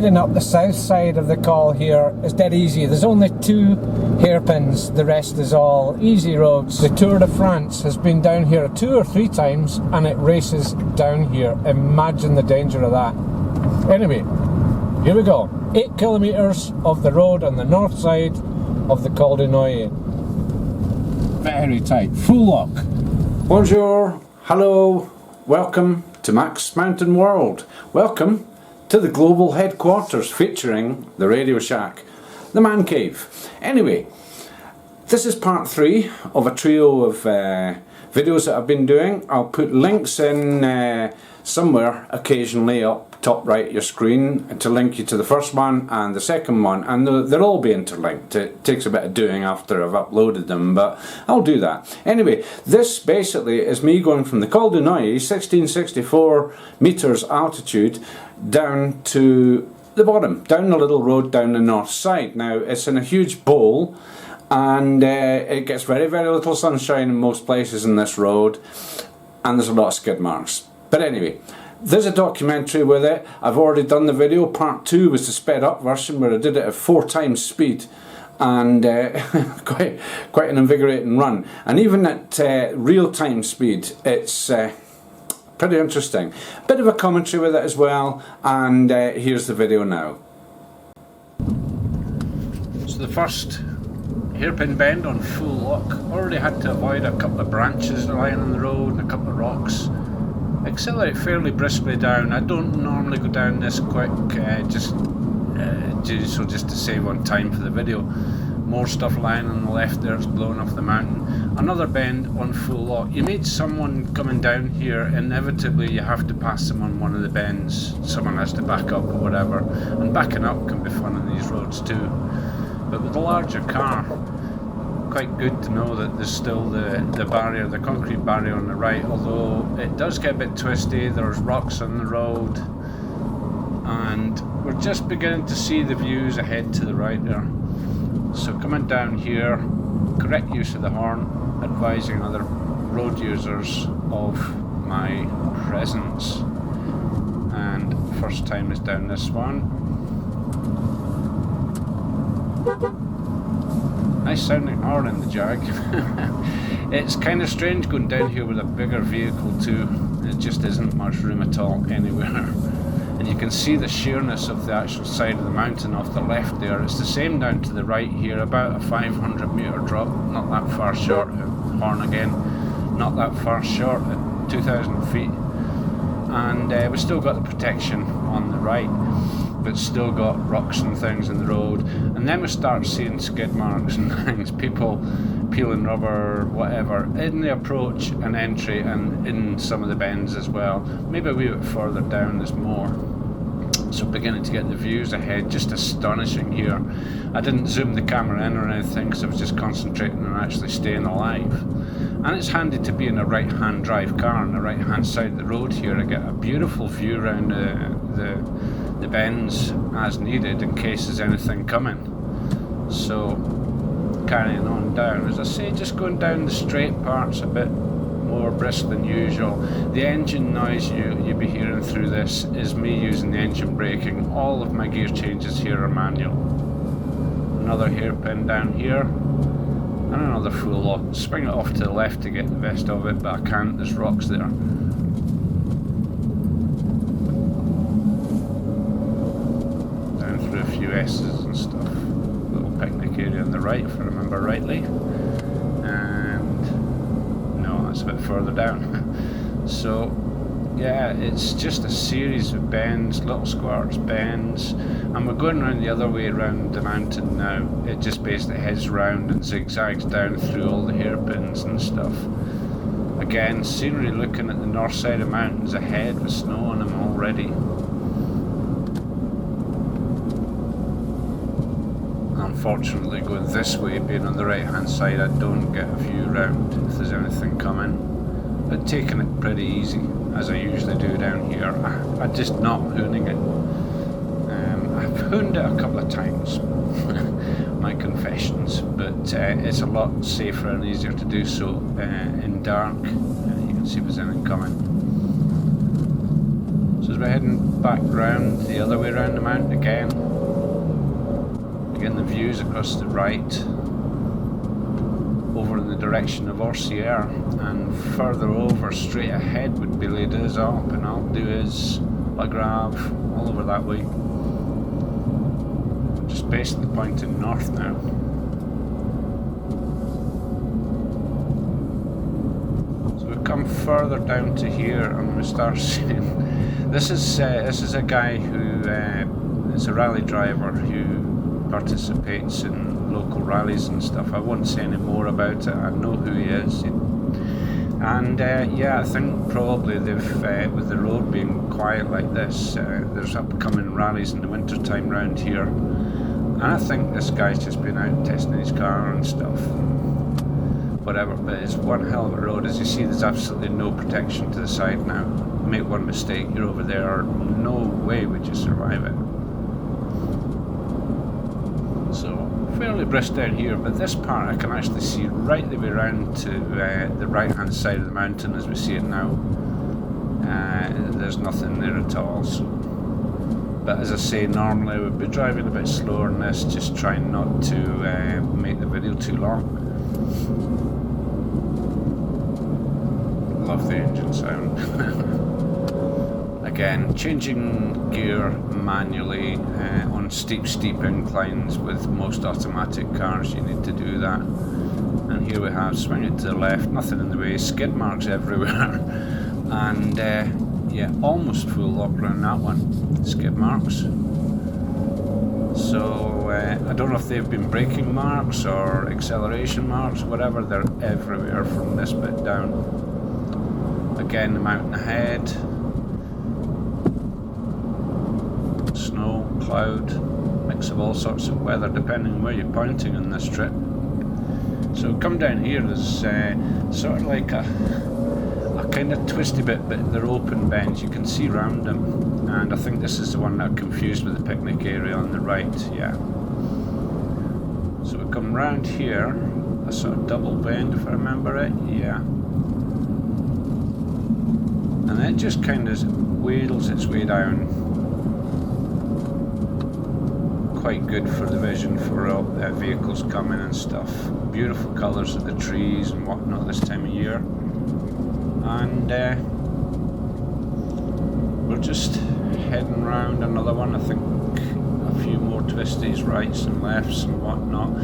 heading up the south side of the Col here is dead easy. There's only 2 hairpins, the rest is all easy roads. The Tour de France has been down here 2 or 3 times and it races down here. Imagine the danger of that. Anyway, here we go. 8 kilometres of the road on the north side of the Col du Noyer. Very tight, full lock. Bonjour, hello, welcome to MaxMountainWorld. Welcome to the global headquarters featuring the Radio Shack, the Man Cave. Anyway, this is part 3 of a trio of videos that I've been doing. I'll put links in somewhere occasionally up top right of your screen to link you to the first one and the second one, and they'll all be interlinked. It takes a bit of doing after I've uploaded them, but I'll do that. Anyway, this basically is me going from the Col du Noyer, 1664 meters altitude, down to the bottom, down the little road down the north side. Now it's in a huge bowl and it gets very little sunshine in most places in this road, and there's a lot of skid marks. But anyway, there's a documentary with it. I've already done the video. Part 2 was the sped up version where I did it at 4 times speed, and quite an invigorating run. And even at real time speed, it's pretty interesting. Bit of a commentary with it as well, and here's the video now. So the first hairpin bend on full lock. Already had to avoid a couple of branches lying on the road and a couple of rocks. Accelerate fairly briskly down. I don't normally go down this quick, just to save on time for the video. More stuff lying on the left there, it's blowing off the mountain. Another bend on full lock. You meet someone coming down here, inevitably you have to pass them on one of the bends. Someone has to back up or whatever, and backing up can be fun on these roads too. But with a larger car, quite good to know that there's still the barrier, the concrete barrier on the right, although it does get a bit twisty. There's rocks on the road, and we're just beginning to see the views ahead to the right there. So coming down here, correct use of the horn, advising other road users of my presence. And first time is down this one. Nice sounding horn in the Jag. It's kind of strange going down here with a bigger vehicle too. It just isn't much room at all anywhere. And you can see the sheerness of the actual side of the mountain off the left there. It's the same down to the right here, about a 500 meter drop, not that far short. Horn again, not that far short at 2,000 feet. And we've still got the protection on the right, but still got rocks and things in the road. And then we start seeing skid marks and things, people peeling rubber, whatever, in the approach and entry, and in some of the bends as well. Maybe a wee bit further down there's more. So beginning to get the views ahead, just astonishing here. I didn't zoom the camera in or anything because I was just concentrating on actually staying alive. And it's handy to be in a right hand drive car on the right hand side of the road here. I get a beautiful view around the bends as needed in case there's anything coming. So carrying on down, as I say, just going down the straight parts a bit more brisk than usual. The engine noise you'll be hearing through this is me using the engine braking. All of my gear changes here are manual. Another hairpin down here and another full lock. Swing it off to the left to get the best of it, but I can't, there's rocks there. A few S's and stuff. Little picnic area on the right, if I remember rightly. And no, that's a bit further down. So yeah, it's just a series of bends, little squares, bends, and we're going around the other way around the mountain now. It just basically heads round and zigzags down through all the hairpins and stuff. Again, scenery looking at the north side of mountains ahead with snow on them already. Unfortunately, going this way, being on the right hand side, I don't get a view round if there's anything coming. But taking it pretty easy, as I usually do down here. I'm just not hooning it. I've hooned it a couple of times, my confessions, but it's a lot safer and easier to do so in dark. You can see if there's anything coming. So as we're heading back round, the other way around the mountain again. Again, the views across the right, over in the direction of Orsières, and further over, straight ahead, would be Les-Orres, and I'll do is La Grave, all over that way. We're just basically pointing north now. So we come further down to here, and we start seeing. This is a guy who is a rally driver who participates in local rallies and stuff. I won't say any more about it. I know who he is, and yeah, I think probably they've with the road being quiet like this, there's upcoming rallies in the winter time round here, and I think this guy's just been out testing his car and stuff, whatever. But it's one hell of a road. As you see, there's absolutely no protection to the side now. Make one mistake, you're over there, no way would you survive it. So fairly brisk down here, but this part I can actually see right the way around to the right hand side of the mountain as we see it now. There's nothing there at all. So, but as I say, normally I would be driving a bit slower than this, just trying not to make the video too long. Love the engine sound. Again, changing gear manually on steep inclines. With most automatic cars you need to do that. And here we have, swing it to the left, nothing in the way, skid marks everywhere. And yeah, almost full lock around that one, skid marks. So I don't know if they've been braking marks or acceleration marks, whatever, they're everywhere from this bit down. Again, the mountain ahead. Snow, cloud, mix of all sorts of weather depending on where you're pointing on this trip. So come down here, there's sort of like a kind of twisty bit, but they're open bends, you can see round them, and I think this is the one that I'm confused with the picnic area on the right, yeah. So we come round here, a sort of double bend if I remember it, yeah. And then it just kind of wheedles its way down. Quite good for the vision for vehicles coming and stuff. Beautiful colours of the trees and whatnot this time of year. And we're just heading round another one. I think a few more twisties, rights and lefts and whatnot.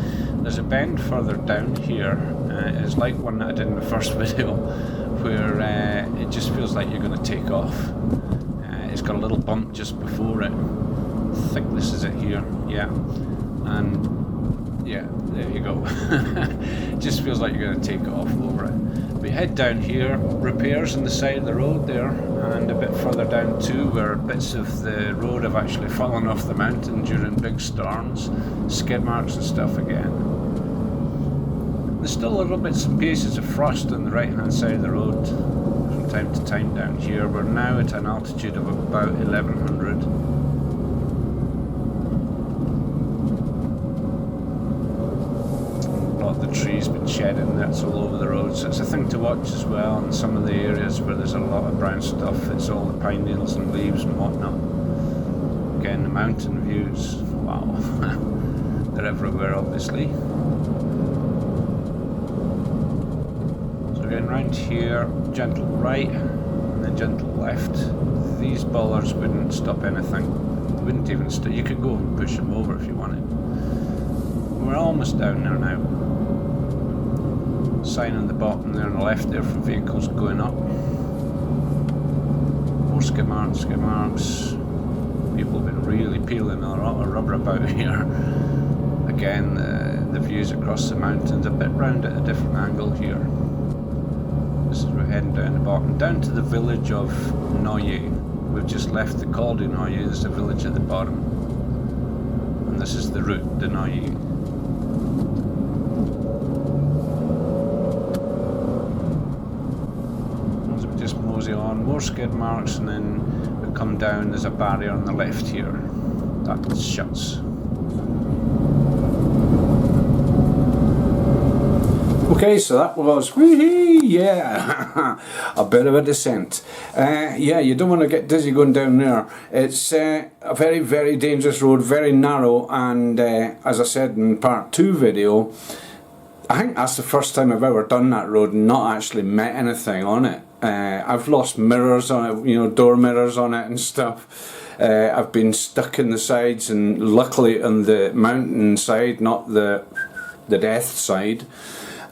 There's a bend further down here. It's like one that I did in the first video, where it just feels like you're going to take off. It's got a little bump just before it. I think this is it here, yeah, and yeah, there you go. Just feels like you're going to take off over it. We head down here, repairs on the side of the road there, and a bit further down too, where bits of the road have actually fallen off the mountain during big storms, skid marks and stuff again. There's still little bits and pieces of frost on the right hand side of the road from time to time down here. We're now at an altitude of about 1100. The trees been shedding, that's all over the road, so it's a thing to watch as well. And some of the areas where there's a lot of brown stuff, it's all the pine needles and leaves and whatnot. Again, the mountain views, wow. They're everywhere obviously. So again, round here, gentle right and then gentle left. These bollards wouldn't stop anything, wouldn't even stop. You could go and push them over if you wanted. We're almost down there now. Sign on the bottom there on the left there for vehicles going up. More skid marks. People have been really peeling a lot of rubber about here. Again, the views across the mountains, a bit round at a different angle here. This is we're heading down the bottom, down to the village of Noyer. We've just left the Col du Noyer, there's a village at the bottom. And this is the route de Noyer. On, more skid marks, and then we come down, there's a barrier on the left here that shuts. Okay, so that was, yeah, a bit of a descent. Yeah, you don't want to get dizzy going down there. It's a very, very dangerous road, very narrow, and as I said in part 2 video, I think that's the first time I've ever done that road and not actually met anything on it. I've lost mirrors on it, you know, door mirrors on it and stuff. I've been stuck in the sides, and luckily on the mountain side, not the death side.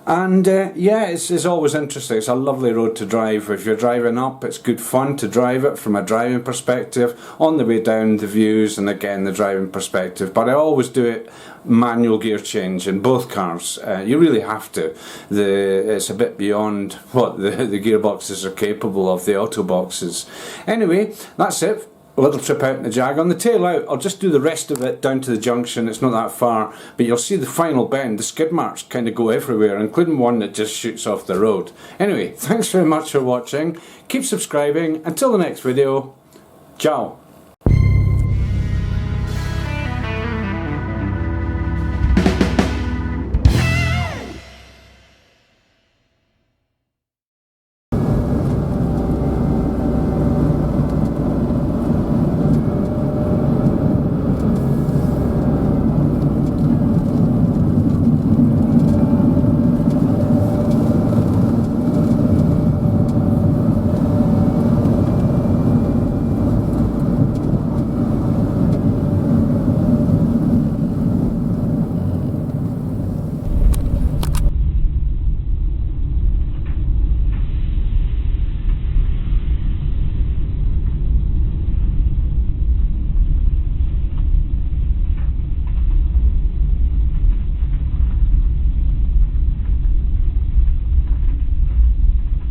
And yeah, it's always interesting. It's a lovely road to drive. If you're driving up, it's good fun to drive it from a driving perspective. On the way down, the views, and again the driving perspective. But I always do it manual gear change in both cars. You really have to. It's a bit beyond what the gearboxes are capable of, the auto boxes. Anyway, that's it. A little trip out in the Jag. On the tail out, I'll just do the rest of it down to the junction. It's not that far, but you'll see the final bend. The skid marks kind of go everywhere, including one that just shoots off the road. Anyway, thanks very much for watching. Keep subscribing. Until the next video, ciao.